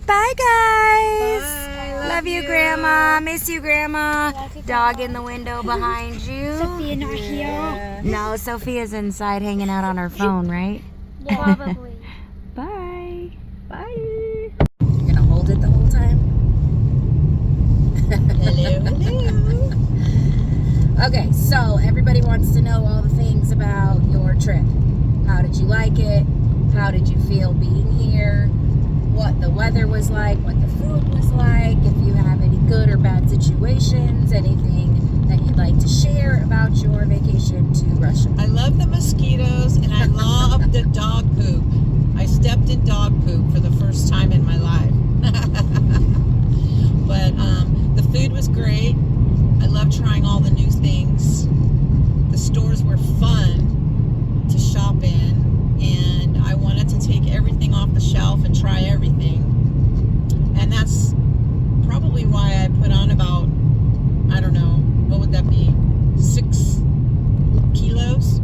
Bye, guys. Bye. Love you, Grandma. Miss you, Grandma. Dog in the window behind you. Sophia not here. No, Sophia's inside hanging out on her phone, right? Yeah. Probably. Bye. Bye. You're gonna hold it the whole time? Hello. Okay, so everybody wants to know all the things about your trip. How did you like it? How did you feel being here? What the weather was like, what the food was like, if you have any good or bad situations, anything that you'd like to share about your vacation to Russia. I love the mosquitoes and I love the dog poop. I stepped in dog poop for the first time in my life. But the food was great. I love trying all the new things. The stores were fun to shop in. And I wanted to take everything off the shelf and try everything. And that's probably why I put on about, I don't know, what would that be? 6 kilos?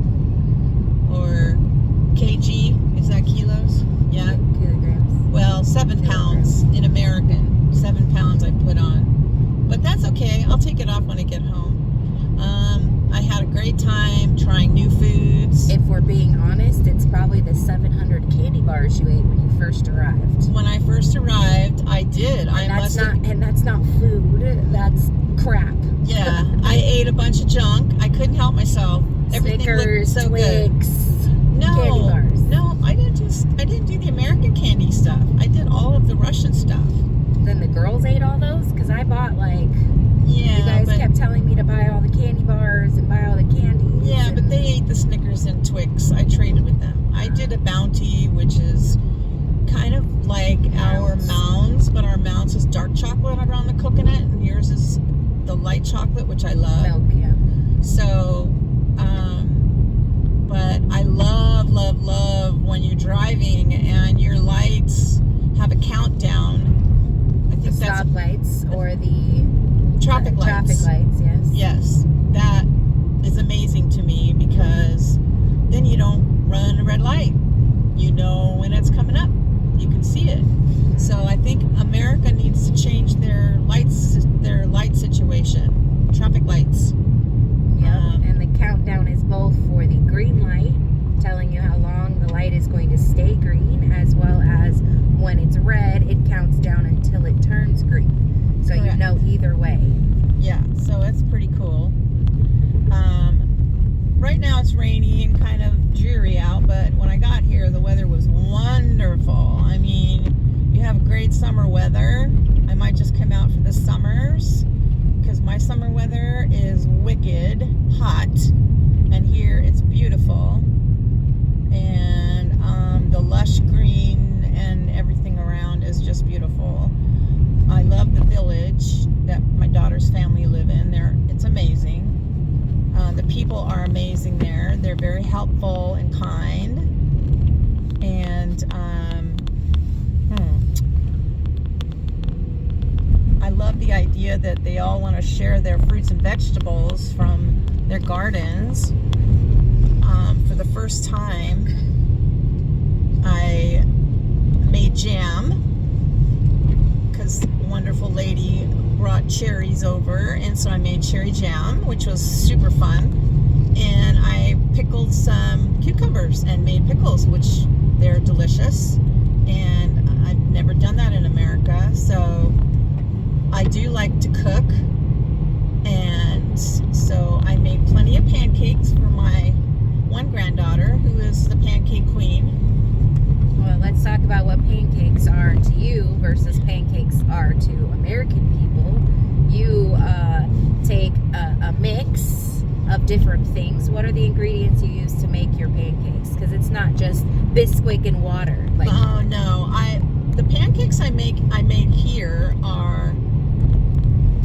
Or kg? Is that kilos? Yeah. Kilograms. Well, 7 pounds in American. 7 pounds I put on. But that's okay. I'll take it off when I get home. I had a great time trying new foods. If we're being honest, it's probably the 700 candy bars you ate when you first arrived. When I first arrived, I did. And that's not food. That's crap. Yeah, I ate a bunch of junk. I couldn't help myself. Everything Snickers, looked so Twix, good. candy bars. No, I didn't do the American candy stuff. I did all of the Russian stuff. Then the girls ate all those because I bought Yeah, you guys kept telling me to buy all the candy bars and buy all the candies. Yeah, but they ate the Snickers and Twix. I traded with them. I did a Bounty, which is kind of like our Mounds, but our Mounds is dark chocolate around the coconut, and yours is the light chocolate, which I love. Milk, yeah. So, but I love when you're driving and your lights have a countdown. I think The that's stop lights or the traffic lights. Traffic lights, yes. Yes, that is amazing to me because then you don't run a red light. You know when it's coming up. You can see it. So I think America needs to change their light situation, traffic lights. Yeah, and the countdown is both for the green light, telling you how long the light is going to stay green, as well as when it's red, it counts down until it turns green. So Correct. You know either way. Yeah, so it's pretty cool. Right now it's rainy and kind of dreary out, but when I got here, the weather was wonderful. I mean, you have great summer weather. I might just come out for the summers because my summer weather is wicked hot, and here it's beautiful. And the lush green and everything around is just beautiful. I love the village that my daughter's family live in. It's amazing. The people are amazing there. They're very helpful and kind. And I love the idea that they all want to share their fruits and vegetables from their gardens. For the first time, I made jam because a wonderful lady brought cherries over, and so I made cherry jam, which was super fun. And I pickled some cucumbers and made pickles, which they're delicious. And I've never done that in America, so I do like to cook. And so I made plenty of pancakes for my one granddaughter, who is the pancake queen. Well, let's talk about what pancakes are to you versus pancakes are to American people. You take a mix of different things. What are the ingredients you use to make your pancakes? Because it's not just Bisquick and water. Oh no, the pancakes I make here are,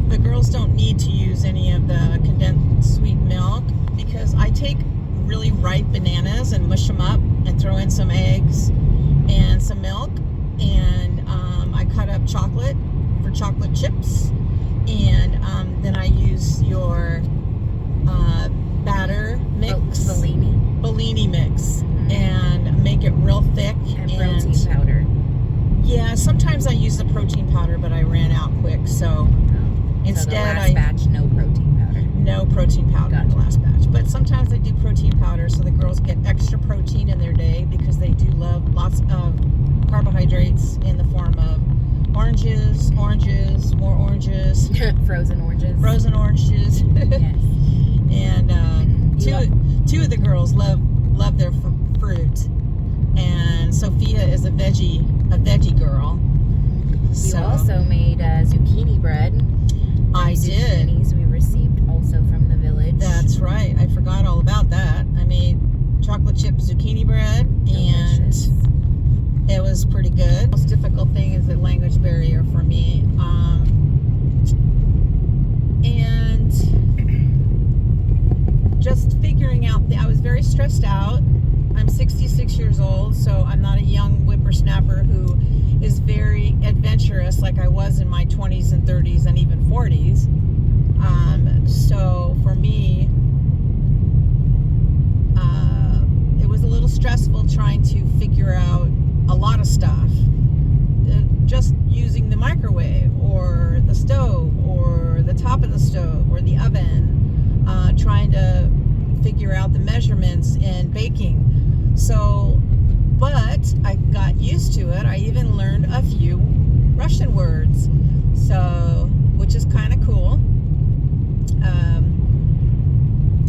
the girls don't need to use any of the condensed sweet milk because I take really ripe bananas and mush them up and throw in some eggs and some milk, and I cut up chocolate for chocolate chips, and then I use your batter mix, Bellini mix, and make it real thick and protein powder. Yeah, sometimes I use the protein powder, but I ran out quick, so instead so the last batch, no protein powder. no protein powder in the Gotcha. last batch. But sometimes I do protein powder so the girls get extra protein in their day because they do love lots of carbohydrates in the form of oranges, more oranges, Frozen oranges. frozen oranges. Yes. And two of the girls love their fruit. And Sophia is a veggie girl. You also made zucchini bread. I did. Zucchinis we received also from the village. That's right. I forgot all about that. I made chocolate chip zucchini bread, Delicious. and it was pretty good. The most difficult thing is the language barrier for me. And just figuring out, I was very stressed out. I'm 66 years old, so I'm not a young whippersnapper who is very adventurous like I was in my 20s and 30s and even 40s. So for me, it was a little stressful trying to figure out a lot of stuff. Just using the microwave or the stove or the top of the stove or the oven, trying to figure out the measurements in baking. So, but I got used to it. I even learned a few Russian words, so which is kind of cool.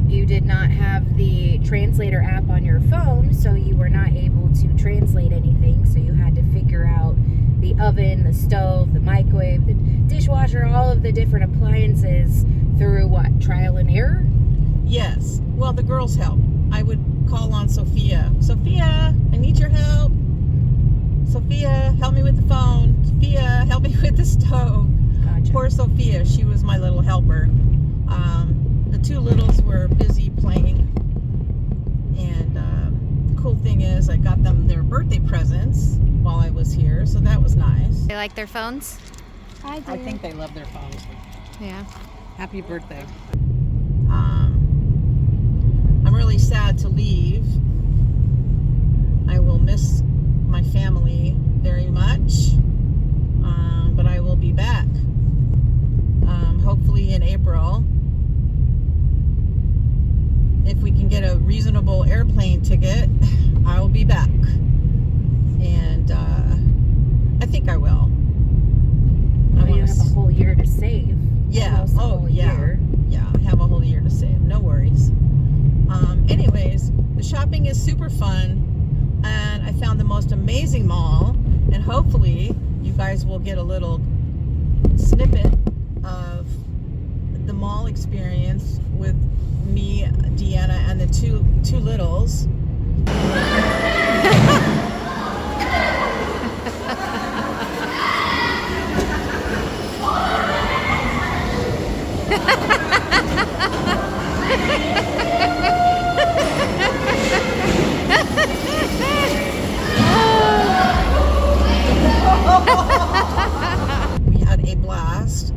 You did not have the translator app on your phone, so you were not able to translate anything. So you had to figure out the oven, the stove, the microwave, the dishwasher, all of the different appliances through what? Trial and error? Yes. Well, the girls help. I would call on Sophia. Sophia, I need your help. Sophia, help me with the phone. Sophia, help me with the stove. Gotcha. Poor Sophia, she was my little helper. The two littles were busy playing. And the cool thing is I got them their birthday presents while I was here, so that was nice. They like their phones? I think they love their phones. Yeah. Happy birthday. I'm really sad to leave. I will miss my family very much, but I will be back. Hopefully in April. If we can get a reasonable airplane ticket, I will be back. And I think I will. Well, you have a whole year to save. Yeah. Almost a whole year. Yeah, I have a whole year to save. No worries. Anyways, the shopping is super fun, and I found the most amazing mall, and hopefully you guys will get a little snippet of the mall experience with me, Deanna, and the two littles. We had a blast.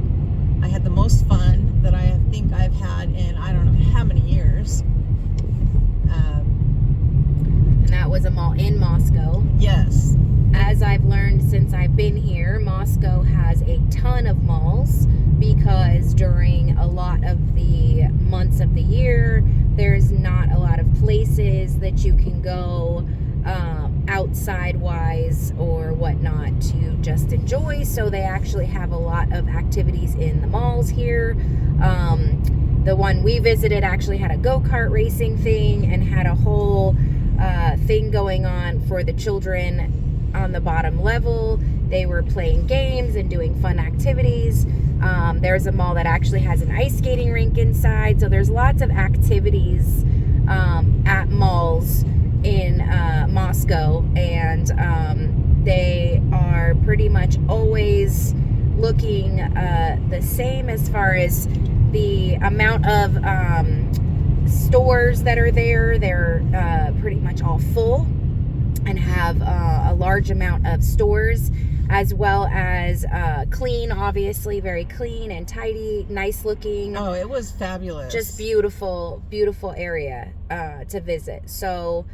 I had the most fun that I think I've had in I don't know how many years. And that was a mall in Moscow. Yes. As I've learned since I've been here, Moscow has a ton of malls because during a lot of the months of the year, there's not a lot of places that you can go outside wise or whatnot to just enjoy. So they actually have a lot of activities in the malls here. The one we visited actually had a go-kart racing thing and had a whole thing going on for the children on the bottom level. They were playing games and doing fun activities. There's a mall that actually has an ice skating rink inside. So there's lots of activities at malls in Moscow, and they are pretty much always looking the same as far as the amount of stores that are there. They're pretty much all full and have a large amount of stores, as well as clean, obviously very clean and tidy, nice looking. Oh, it was fabulous. Just beautiful area to visit. So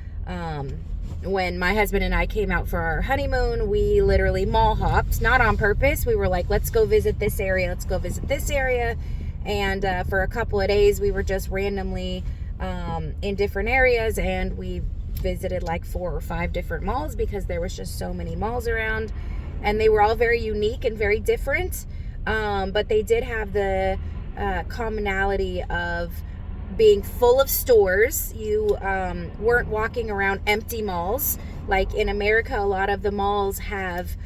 when my husband and I came out for our honeymoon, we literally mall hopped, not on purpose. We were like, let's go visit this area. Let's go visit this area. And for a couple of days, we were just randomly in different areas, and we visited like 4 or 5 different malls because there was just so many malls around, and they were all very unique and very different. But they did have the commonality of being full of stores. You weren't walking around empty malls. Like in America, a lot of the malls have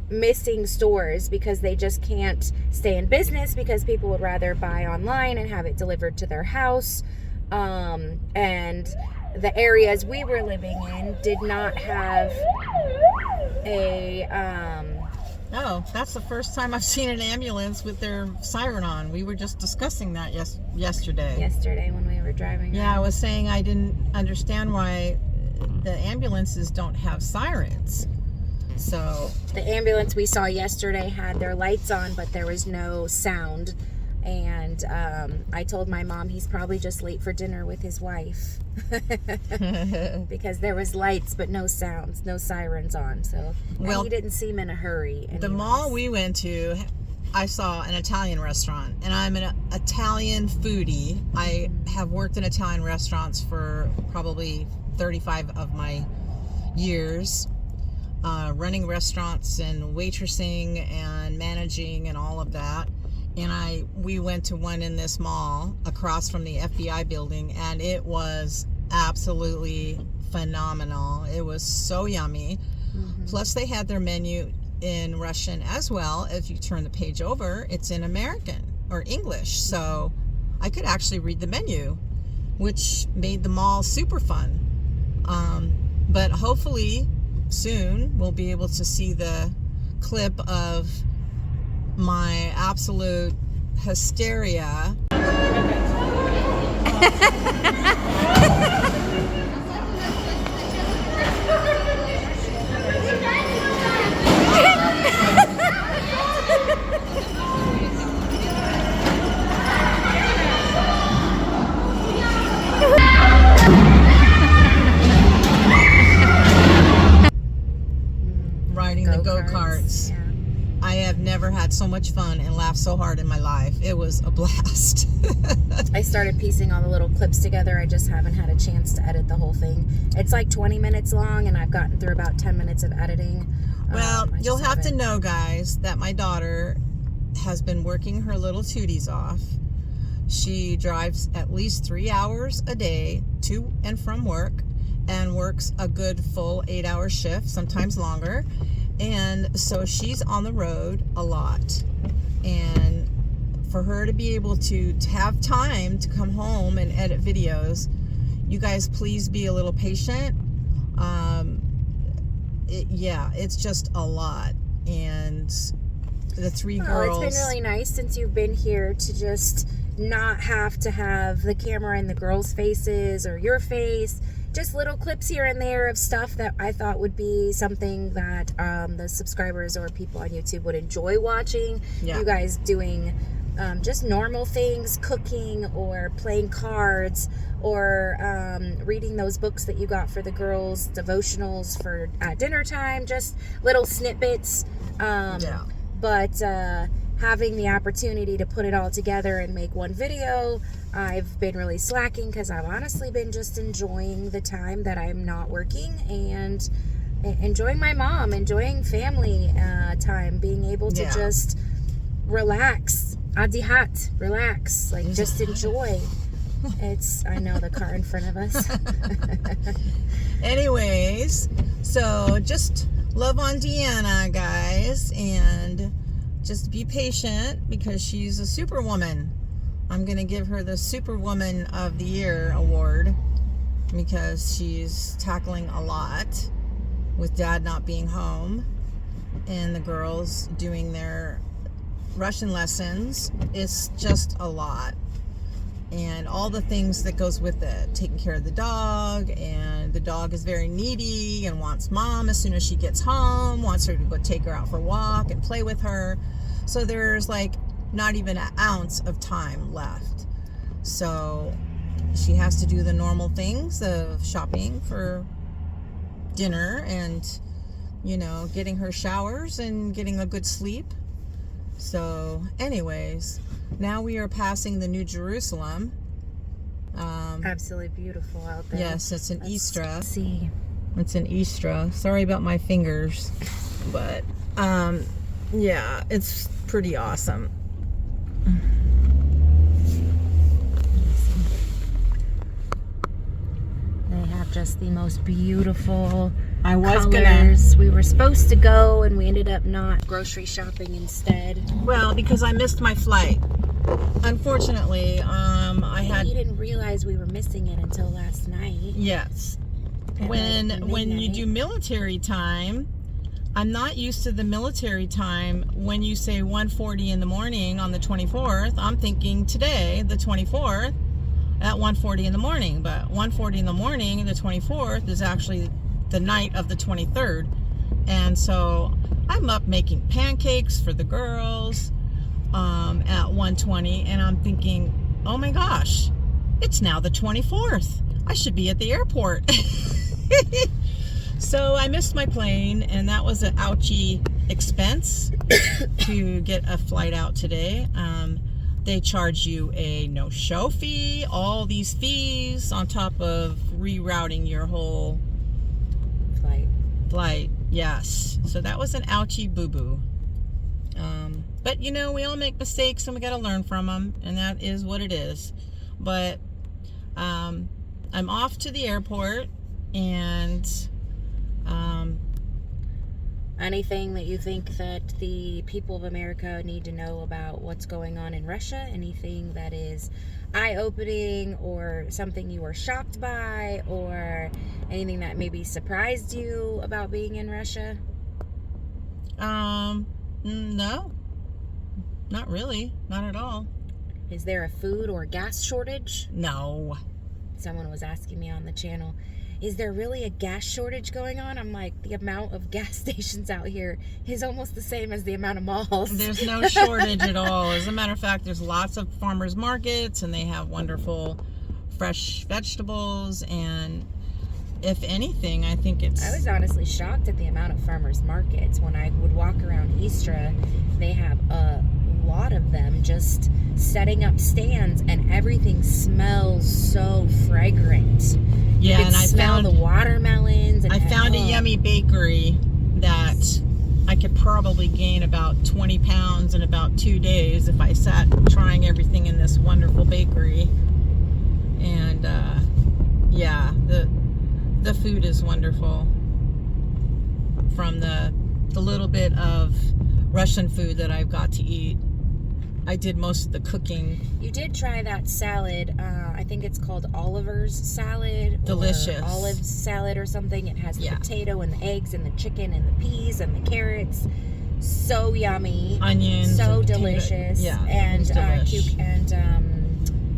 missing stores because they just can't stay in business because people would rather buy online and have it delivered to their house. And the areas we were living in did not have a Oh, that's the first time I've seen an ambulance with their siren on. We were just discussing that yesterday when we were driving Yeah, around. I was saying I didn't understand why the ambulances don't have sirens. So The ambulance we saw yesterday had their lights on, but there was no sound. And I told my mom he's probably just late for dinner with his wife because there was lights but no sounds, no sirens on. So he didn't seem in a hurry. The mall we went to, I saw an Italian restaurant, and I'm an Italian foodie. I have worked in Italian restaurants for probably 35 of my years, running restaurants and waitressing and managing and all of that. And we went to one in this mall across from the FBI building, and it was absolutely phenomenal. It was so yummy. Plus they had their menu in Russian as well. If you turn the page over, it's in American or English, so I could actually read the menu, which made the mall super fun. But hopefully soon we'll be able to see the clip of my absolute hysteria. Riding the go-karts. Yeah. I have never had so much fun and laughed so hard in my life. It was a blast. I started piecing all the little clips together. I just haven't had a chance to edit the whole thing. It's like 20 minutes long, and I've gotten through about 10 minutes of editing. Well, you'll have to know, guys, that my daughter has been working her little tooties off. She drives at least 3 hours a day to and from work, and works a good full 8-hour shift, sometimes longer. And so she's on the road a lot, and for her to be able to have time to come home and edit videos, you guys please be a little patient. It's just a lot. And the 3 girls, it's been really nice since you've been here to just not have to have the camera in the girls' faces or your face. Just little clips here and there of stuff that I thought would be something that the subscribers or people on YouTube would enjoy watching. Yeah. You guys doing just normal things, cooking or playing cards or reading those books that you got for the girls, devotionals for dinner time, just little snippets. But having the opportunity to put it all together and make one video, I've been really slacking because I've honestly been just enjoying the time that I'm not working and enjoying my mom, enjoying family time, being able to just relax, adihat, relax, like just enjoy. I know the car in front of us. Anyways, so just love on Deanna, guys, and just be patient because she's a superwoman. I'm going to give her the Superwoman of the Year award because she's tackling a lot with Dad not being home and the girls doing their Russian lessons. It's just a lot. And all the things that goes with it. Taking care of the dog, and the dog is very needy and wants mom as soon as she gets home, wants her to go take her out for a walk and play with her. So there's like not even an ounce of time left. So she has to do the normal things of shopping for dinner and, getting her showers and getting a good sleep. So, anyways, now we are passing the New Jerusalem. Absolutely beautiful out there. Yes, it's an Let's Istra. see. It's an Istra. Sorry about my fingers, but yeah, it's pretty awesome. They have just the most beautiful I was colors. We were supposed to go and we ended up not grocery shopping instead. Well, because I missed my flight. Unfortunately, You didn't realize we were missing it until last night. Yes. At When you midnight. do military time, I'm not used to the military time. When you say 1:40 in the morning on the 24th, I'm thinking today, the 24th, at 1:40 in the morning. But 1:40 in the morning, the 24th, is actually the night of the 23rd. And so I'm up making pancakes for the girls at 1:20, and I'm thinking, oh my gosh, it's now the 24th. I should be at the airport. So I missed my plane, and that was an ouchie expense to get a flight out today. They charge you a no-show fee, all these fees on top of rerouting your whole flight. Yes. So that was an ouchie boo-boo. But we all make mistakes and we got to learn from them, and that is what it is. But I'm off to the airport, and anything that you think that the people of America need to know about what's going on in Russia? Anything that is eye-opening or something you were shocked by, or anything that maybe surprised you about being in Russia? No, not really, not at all. Is there a food or gas shortage? No. Someone was asking me on the channel, is there really a gas shortage going on? I'm like, the amount of gas stations out here is almost the same as the amount of malls. There's no shortage at all. As a matter of fact, there's lots of farmers markets, and they have wonderful fresh vegetables, and if anything, I think it's... I was honestly shocked at the amount of farmers markets. When I would walk around Istra, they have a lot of them just setting up stands, and everything smells so fragrant. Yeah, you and can smell the watermelons. And I found a yummy bakery that I could probably gain about 20 pounds in about 2 days if I sat trying everything in this wonderful bakery. And yeah, the food is wonderful. From the little bit of Russian food that I've got to eat, I did most of the cooking. You did try that salad. I think it's called Oliver's salad. Delicious. Or olive salad or something. It has the Yeah. potato and the eggs and the chicken and the peas and the carrots. So yummy. Onions. So and delicious. Yeah. And delish.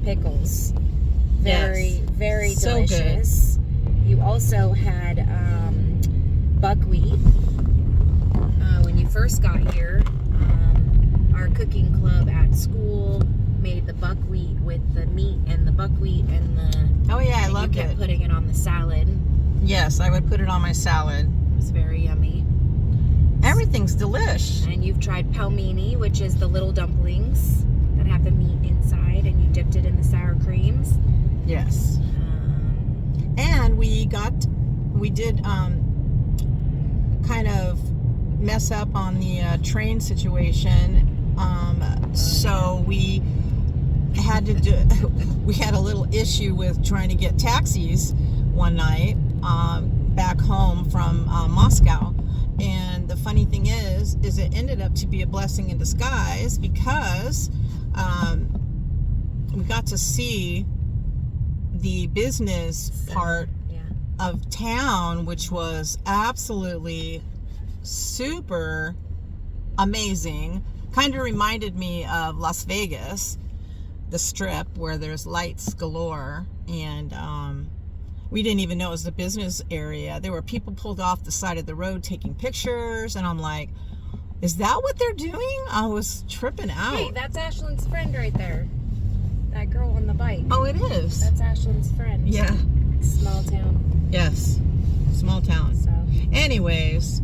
pickles. Very, Yes. very So good. delicious. You also had buckwheat. When you first got here, our cooking club at school made the buckwheat with the meat and the buckwheat and the... Oh yeah, I and loved you kept it. putting it on the salad. Yes, I would put it on my salad. It was very yummy. Everything's delish. And you've tried pelmeni, which is the little dumplings that have the meat inside, and you dipped it in the sour creams. Yes. And we did kind of mess up on the train situation. So we had a little issue with trying to get taxis one night back home from Moscow. And the funny thing is it ended up to be a blessing in disguise, because we got to see the business part of town, which was absolutely super amazing. Kind of reminded me of Las Vegas, the Strip, where there's lights galore, and we didn't even know it was a business area. There were people pulled off the side of the road taking pictures, and I'm like, is that what they're doing? I was tripping out. Hey, that's Ashlyn's friend right there. That girl on the bike. Oh, it is? That's Ashlyn's friend. Yeah. Small town. Yes. Small town. So Anyways,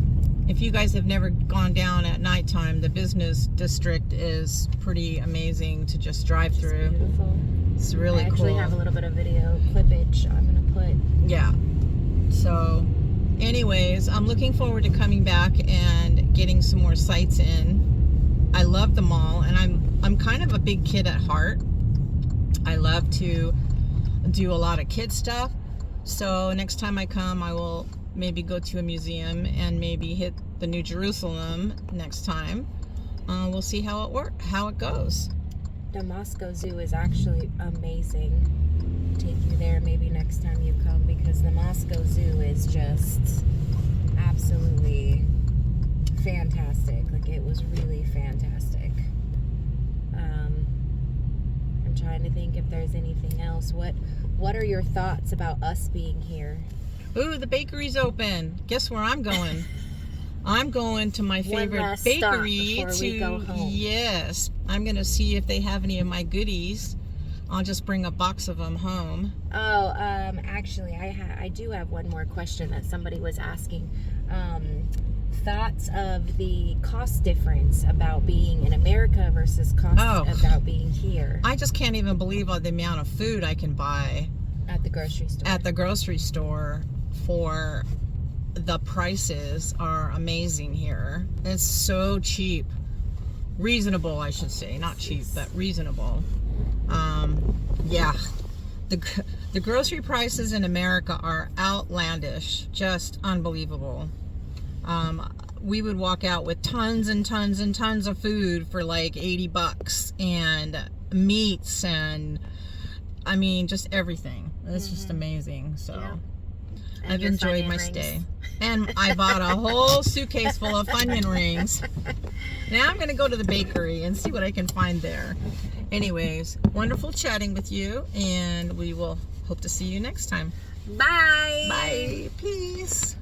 if you guys have never gone down at nighttime, the business district is pretty amazing to just drive through. Beautiful. It's really I actually cool. have a little bit of video clippage I'm gonna put. Yeah. So, anyways, I'm looking forward to coming back and getting some more sights in. I love the mall, and I'm kind of a big kid at heart. I love to do a lot of kid stuff. So next time I come, I will maybe go to a museum and maybe hit the New Jerusalem next time. We'll see how it goes. The Moscow Zoo is actually amazing. Take you there maybe next time you come, because the Moscow Zoo is just absolutely fantastic. Like, it was really fantastic. I'm trying to think if there's anything else. What are your thoughts about us being here? Ooh, the bakery's open. Guess where I'm going? I'm going to my favorite last stop bakery before we go home. Yes, I'm gonna see if they have any of my goodies. I'll just bring a box of them home. Oh, actually, I do have one more question that somebody was asking. Thoughts of the cost difference about being in America versus cost about being here I just can't even believe all the amount of food I can buy at the grocery store. at the grocery store. For the prices are amazing here. It's so cheap. Reasonable, I should say. Not cheap, but reasonable. Yeah. The grocery prices in America are outlandish. Just unbelievable. We would walk out with tons and tons and tons of food for like $80, and meats, and I mean, just everything. It's just amazing. So Yeah. I've enjoyed my stay. And I bought a whole suitcase full of Funyun rings. Now I'm going to go to the bakery and see what I can find there. Anyways, wonderful chatting with you, and we will hope to see you next time. Bye. Bye. Peace.